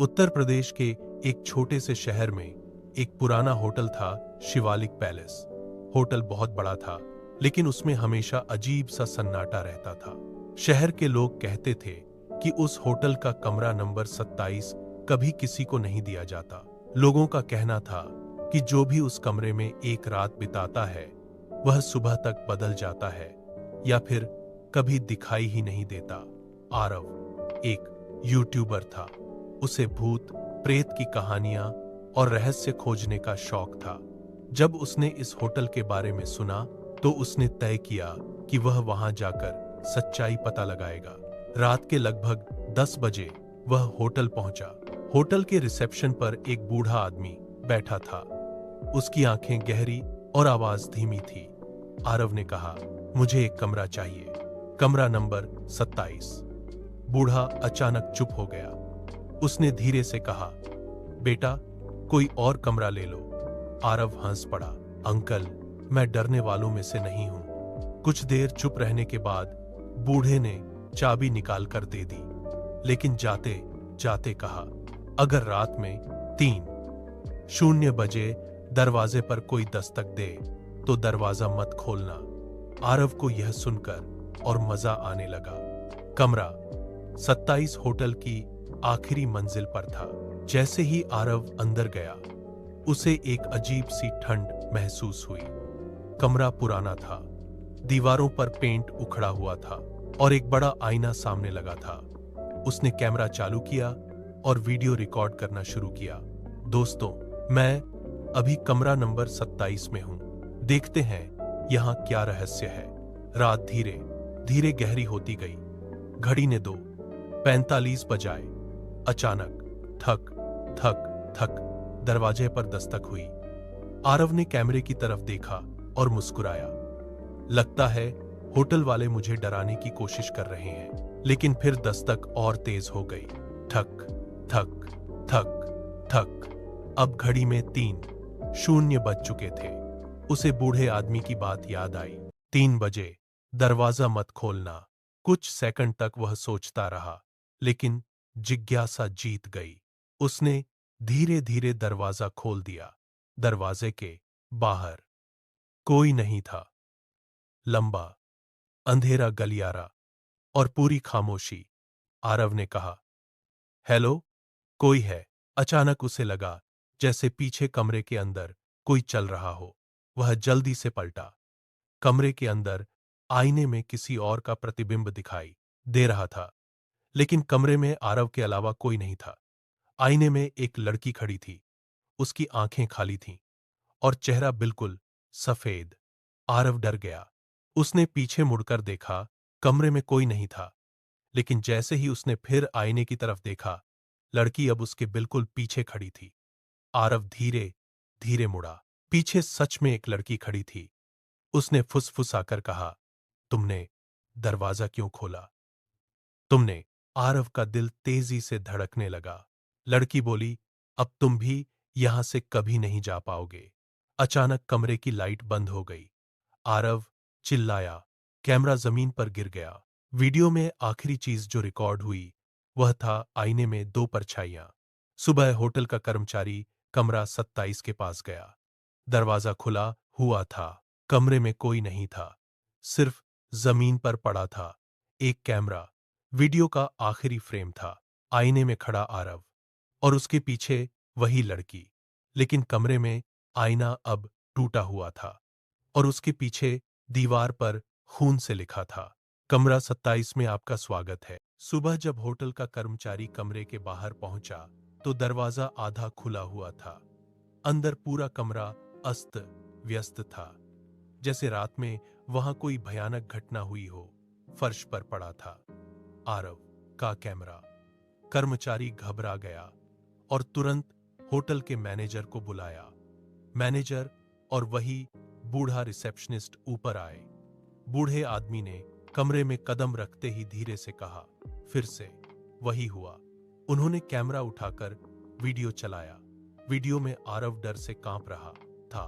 उत्तर प्रदेश के एक छोटे से शहर में एक पुराना होटल था, शिवालिक पैलेस। होटल बहुत बड़ा था, लेकिन उसमें हमेशा अजीब सा सन्नाटा रहता था। शहर के लोग कहते थे कि उस होटल का कमरा नंबर 27 कभी किसी को नहीं दिया जाता। लोगों का कहना था कि जो भी उस कमरे में एक रात बिताता है, वह सुबह तक बदल जाता है या फिर कभी दिखाई ही नहीं देता। आरव एक यूट्यूबर था। उसे भूत प्रेत की कहानियां और रहस्य खोजने का शौक था। जब उसने इस होटल के बारे में सुना तो उसने तय किया कि वह वहां जाकर सच्चाई पता लगाएगा। रात के लगभग 10 बजे वह होटल पहुंचा। होटल के रिसेप्शन पर एक बूढ़ा आदमी बैठा था। उसकी आंखें गहरी और आवाज धीमी थी। आरव ने कहा, मुझे एक कमरा चाहिए, कमरा नंबर 27। बूढ़ा अचानक चुप हो गया। उसने धीरे से कहा, बेटा, कोई और कमरा ले लो। आरव हंस पड़ा, अंकल, मैं डरने वालों में से नहीं हूं। कुछ देर चुप रहने के बाद बूढ़े ने चाबी निकाल कर दे दी, लेकिन जाते जाते कहा, अगर रात में 3:00 बजे दरवाजे पर कोई दस्तक दे तो दरवाजा मत खोलना। आरव को यह सुनकर और मजा आने लगा। कमरा 27 होटल की आखिरी मंजिल पर था। जैसे ही आरव अंदर गया, उसे एक अजीब सी ठंड महसूस हुई। कमरा पुराना था, दीवारों पर पेंट उखड़ा हुआ था और एक बड़ा आईना सामने लगा था। उसने कैमरा चालू किया और वीडियो रिकॉर्ड करना शुरू किया। दोस्तों, मैं अभी कमरा नंबर 27 में हूं। देखते हैं यहां क्या रहस्य है। रात धीरे धीरे गहरी होती गई। घड़ी ने 2:45 बजाए। अचानक थक थक थक दरवाजे पर दस्तक हुई। आरव ने कैमरे की तरफ देखा और मुस्कुराया। लगता है होटल वाले मुझे डराने की कोशिश कर रहे हैं। लेकिन फिर दस्तक और तेज हो गई। ठक ठक ठक ठक। अब घड़ी में 3:00 बज चुके थे। उसे बूढ़े आदमी की बात याद आई। 3 बजे दरवाजा मत खोलना। कुछ सेकंड तक वह सोचता रहा, लेकिन जिज्ञासा जीत गई। उसने धीरे धीरे दरवाजा खोल दिया। दरवाजे के बाहर कोई नहीं था। लंबा अंधेरा गलियारा और पूरी खामोशी। आरव ने कहा, हेलो, कोई है? अचानक उसे लगा जैसे पीछे कमरे के अंदर कोई चल रहा हो। वह जल्दी से पलटा। कमरे के अंदर आईने में किसी और का प्रतिबिंब दिखाई दे रहा था, लेकिन कमरे में आरव के अलावा कोई नहीं था। आईने में एक लड़की खड़ी थी। उसकी आंखें खाली थीं और चेहरा बिल्कुल सफेद। आरव डर गया। उसने पीछे मुड़कर देखा। कमरे में कोई नहीं था, लेकिन जैसे ही उसने फिर आईने की तरफ देखा, लड़की अब उसके बिल्कुल पीछे खड़ी थी। आरव धीरे धीरे मुड़ा। पीछे सच में एक लड़की खड़ी थी। उसने फुसफुसाकर कहा, तुमने दरवाजा क्यों खोला? तुमने? आरव का दिल तेजी से धड़कने लगा। लड़की बोली, अब तुम भी यहां से कभी नहीं जा पाओगे। अचानक कमरे की लाइट बंद हो गई। आरव चिल्लाया। कैमरा जमीन पर गिर गया। वीडियो में आखिरी चीज जो रिकॉर्ड हुई, वह था आईने में 2 परछाइयां। सुबह होटल का कर्मचारी कमरा 27 के पास गया। दरवाजा खुला हुआ था। कमरे में कोई नहीं था। सिर्फ जमीन पर पड़ा था एक कैमरा। वीडियो का आखिरी फ्रेम था। आईने में खड़ा आरव और उसके पीछे वही लड़की, लेकिन कमरे में आईना अब टूटा हुआ था और उसके पीछे दीवार पर खून से लिखा था, कमरा 27 में आपका स्वागत है। सुबह जब होटल का कर्मचारी कमरे के बाहर पहुंचा तो दरवाजा आधा खुला हुआ था। अंदर पूरा कमरा अस्त व्यस्त था, जैसे रात में वहां कोई भयानक घटना हुई हो। फर्श पर पड़ा था आरव का कैमरा। कर्मचारी घबरा गया और तुरंत होटल के मैनेजर को बुलाया। मैनेजर और वही बूढ़ा रिसेप्शनिस्ट ऊपर आए। बूढ़े आदमी ने कमरे में कदम रखते ही धीरे से कहा, फिर से वही हुआ। उन्होंने कैमरा उठाकर वीडियो चलाया। वीडियो में आरव डर से कांप रहा था।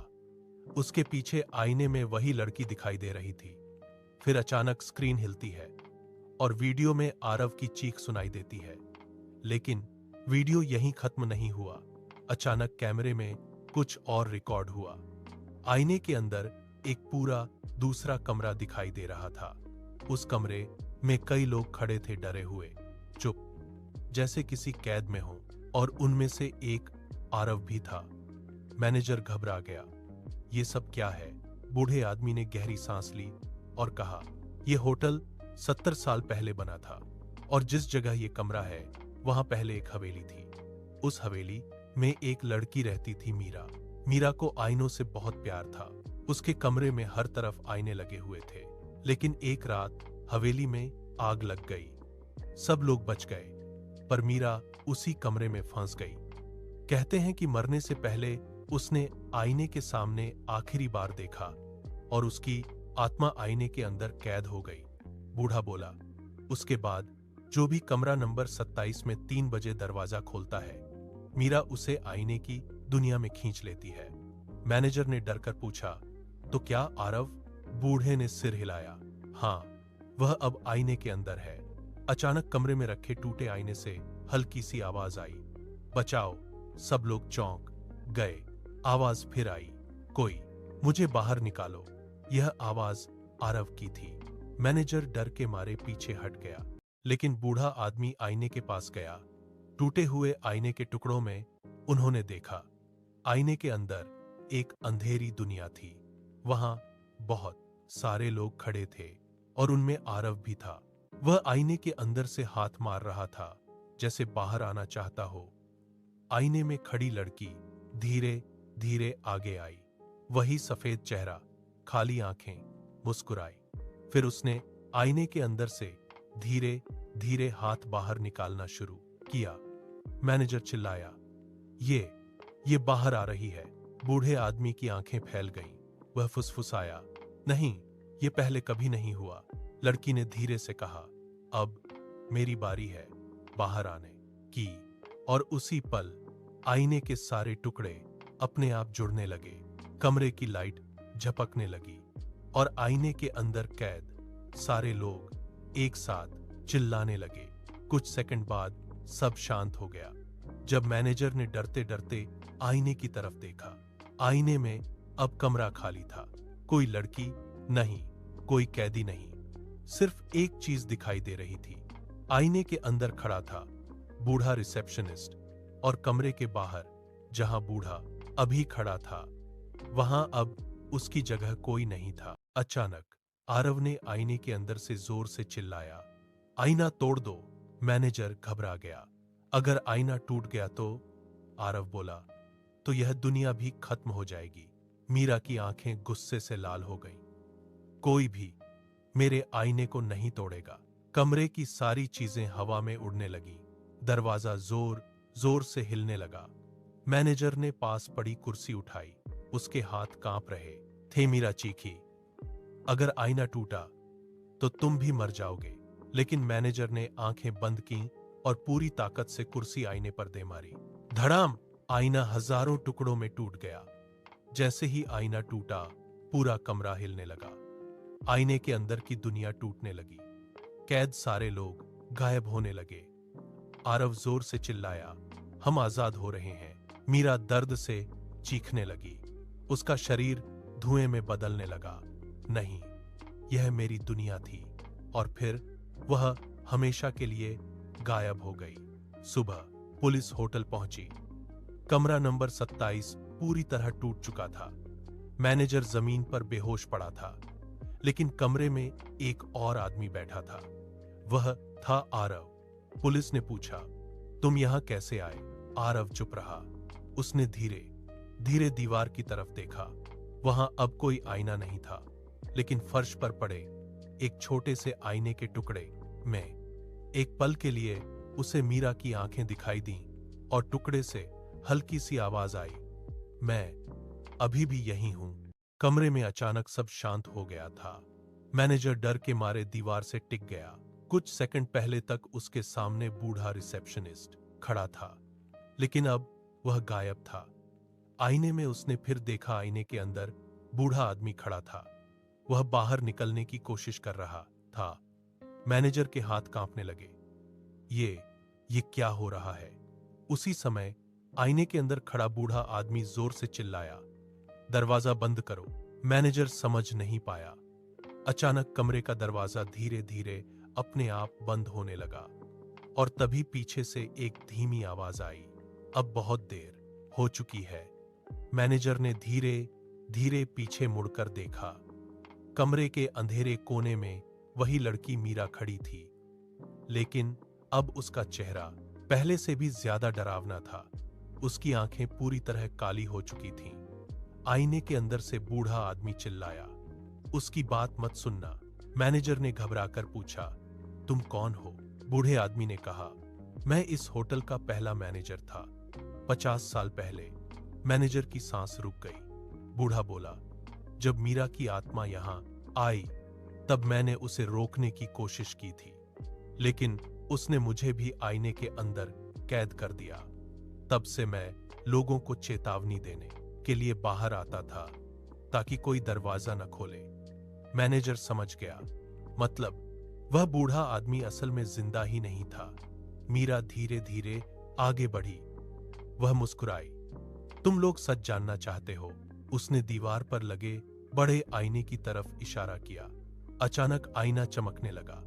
उसके पीछे आईने में वही लड़की दिखाई दे रही थी। फिर अचानक स्क्रीन हिलती है और वीडियो में आरव की चीख सुनाई देती है, लेकिन वीडियो यहीं खत्म नहीं हुआ। अचानक कैमरे में कुछ और रिकॉर्ड हुआ। आईने के अंदर एक पूरा दूसरा कमरा दिखाई दे रहा था। उस कमरे में कई लोग खड़े थे, डरे हुए, चुप, जैसे किसी कैद में हो, और उनमें से एक आरव भी था। मैनेजर घबरा गया। ये सब क्या है? बूढ़े आदमी ने गहरी सांस ली और कहा, यह होटल 70 साल पहले बना था, और जिस जगह यह कमरा है वहां पहले एक हवेली थी। उस हवेली में एक लड़की रहती थी, मीरा। मीरा को आईनों से बहुत प्यार था। उसके कमरे में हर तरफ आईने लगे हुए थे। लेकिन एक रात हवेली में आग लग गई। सब लोग बच गए, पर मीरा उसी कमरे में फंस गई। कहते हैं कि मरने से पहले उसने आईने के सामने आखिरी बार देखा, और उसकी आत्मा आईने के अंदर कैद हो गई। बूढ़ा बोला, उसके बाद जो भी कमरा नंबर 27 में 3 बजे दरवाजा खोलता है, मीरा उसे आईने की दुनिया में खींच लेती है। मैनेजर ने डरकर पूछा, तो क्या आरव? बूढ़े ने सिर हिलाया, हाँ, वह अब आईने के अंदर है। अचानक कमरे में रखे टूटे आईने से हल्की सी आवाज आई, बचाओ। सब लोग चौंक गए। आवाज फिर आई, कोई मुझे बाहर निकालो। यह आवाज आरव की थी। मैनेजर डर के मारे पीछे हट गया, लेकिन बूढ़ा आदमी आईने के पास गया। टूटे हुए आईने के टुकड़ों में उन्होंने देखा, आईने के अंदर एक अंधेरी दुनिया थी। वहां बहुत सारे लोग खड़े थे, और उनमें आरव भी था। वह आईने के अंदर से हाथ मार रहा था, जैसे बाहर आना चाहता हो। आईने में खड़ी लड़की धीरे धीरे आगे आई। वही सफेद चेहरा, खाली आंखें, मुस्कुराई। फिर उसने आईने के अंदर से धीरे धीरे हाथ बाहर निकालना शुरू किया। मैनेजर चिल्लाया, ये बाहर आ रही है। बूढ़े आदमी की आंखें फैल गईं। वह फुसफुसाया, नहीं, ये पहले कभी नहीं हुआ। लड़की ने धीरे से कहा, अब मेरी बारी है बाहर आने की। और उसी पल आईने के सारे टुकड़े अपने आप जुड़ने लगे। कमरे की लाइट झपकने लगी, और आईने के अंदर कैद सारे लोग एक साथ चिल्लाने लगे। कुछ सेकंड बाद सब शांत हो गया। जब मैनेजर ने डरते डरते आईने की तरफ देखा, आईने में अब कमरा खाली था। कोई लड़की नहीं, कोई कैदी नहीं, सिर्फ एक चीज दिखाई दे रही थी। आईने के अंदर खड़ा था बूढ़ा रिसेप्शनिस्ट, और कमरे के बाहर जहां बूढ़ा अभी खड़ा था, वहां अब उसकी जगह कोई नहीं था। अचानक आरव ने आईने के अंदर से जोर से चिल्लाया, आईना तोड़ दो। मैनेजर घबरा गया। अगर आईना टूट गया तो? आरव बोला, तो यह दुनिया भी खत्म हो जाएगी। मीरा की आंखें गुस्से से लाल हो गईं। कोई भी मेरे आईने को नहीं तोड़ेगा। कमरे की सारी चीजें हवा में उड़ने लगी। दरवाजा जोर जोर से हिलने लगा। मैनेजर ने पास पड़ी कुर्सी उठाई। उसके हाथ कांप रहे थे। मीरा चीखी, अगर आईना टूटा तो तुम भी मर जाओगे। लेकिन मैनेजर ने आंखें बंद की और पूरी ताकत से कुर्सी आईने पर दे मारी। धड़ाम! आईना हजारों टुकड़ों में टूट गया। जैसे ही आईना टूटा, पूरा कमरा हिलने लगा। आईने के अंदर की दुनिया टूटने लगी। कैद सारे लोग गायब होने लगे। आरव जोर से चिल्लाया, हम आजाद हो रहे हैं। मीरा दर्द से चीखने लगी। उसका शरीर धुएं में बदलने लगा। नहीं, यह मेरी दुनिया थी। और फिर वह हमेशा के लिए गायब हो गई। सुबह पुलिस होटल पहुंची। कमरा नंबर 27 पूरी तरह टूट चुका था। मैनेजर जमीन पर बेहोश पड़ा था, लेकिन कमरे में एक और आदमी बैठा था। वह था आरव। पुलिस ने पूछा, तुम यहां कैसे आए? आरव चुप रहा। उसने धीरे धीरे दीवार की तरफ देखा। वहां अब कोई आईना नहीं था, लेकिन फर्श पर पड़े एक छोटे से आईने के टुकड़े में एक पल के लिए उसे मीरा की आंखें दिखाई दीं, और टुकड़े से हल्की सी आवाज आई, मैं अभी भी यही हूं। कमरे में अचानक सब शांत हो गया था। मैनेजर डर के मारे दीवार से टिक गया। कुछ सेकंड पहले तक उसके सामने बूढ़ा रिसेप्शनिस्ट खड़ा था, लेकिन अब वह गायब था। आईने में उसने फिर देखा, आईने के अंदर बूढ़ा आदमी खड़ा था। वह बाहर निकलने की कोशिश कर रहा था। मैनेजर के हाथ कांपने लगे। ये क्या हो रहा है? उसी समय आईने के अंदर खड़ा बूढ़ा आदमी जोर से चिल्लाया, दरवाजा बंद करो। मैनेजर समझ नहीं पाया। अचानक कमरे का दरवाजा धीरे धीरे अपने आप बंद होने लगा और तभी पीछे से एक धीमी आवाज आई, अब बहुत देर हो चुकी है। मैनेजर ने धीरे धीरे पीछे मुड़कर देखा। कमरे के अंधेरे कोने में वही लड़की मीरा खड़ी थी, लेकिन अब उसका चेहरा पहले से भी ज्यादा डरावना था। उसकी आंखें पूरी तरह काली हो चुकी थीं। आईने के अंदर से बूढ़ा आदमी चिल्लाया, उसकी बात मत सुनना। मैनेजर ने घबराकर पूछा, तुम कौन हो? बूढ़े आदमी ने कहा, मैं इस होटल का पहला मैनेजर था, 50 साल पहले। मैनेजर की सांस रुक गई। बूढ़ा बोला, जब मीरा की आत्मा यहां आई तब मैंने उसे रोकने की कोशिश की थी, लेकिन उसने मुझे भी आईने के अंदर कैद कर दिया। तब से मैं लोगों को चेतावनी देने के लिए बाहर आता था ताकि कोई दरवाजा न खोले। मैनेजर समझ गया, मतलब वह बूढ़ा आदमी असल में जिंदा ही नहीं था। मीरा धीरे धीरे आगे बढ़ी। वह मुस्कुराई, तुम लोग सच जानना चाहते हो? उसने दीवार पर लगे बड़े आईने की तरफ इशारा किया। अचानक आईना चमकने लगा।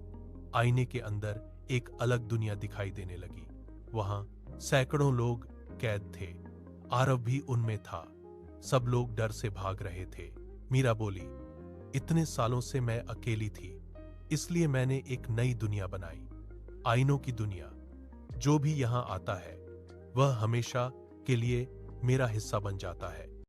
आईने के अंदर एक अलग दुनिया दिखाई देने लगी। वहां सैकड़ों लोग कैद थे। आरव भी उनमें था। सब लोग डर से भाग रहे थे। मीरा बोली, इतने सालों से मैं अकेली थी, इसलिए मैंने एक नई दुनिया बनाई, आईनों की दुनिया। जो भी यहां आता है वह हमेशा के लिए मेरा हिस्सा बन जाता है।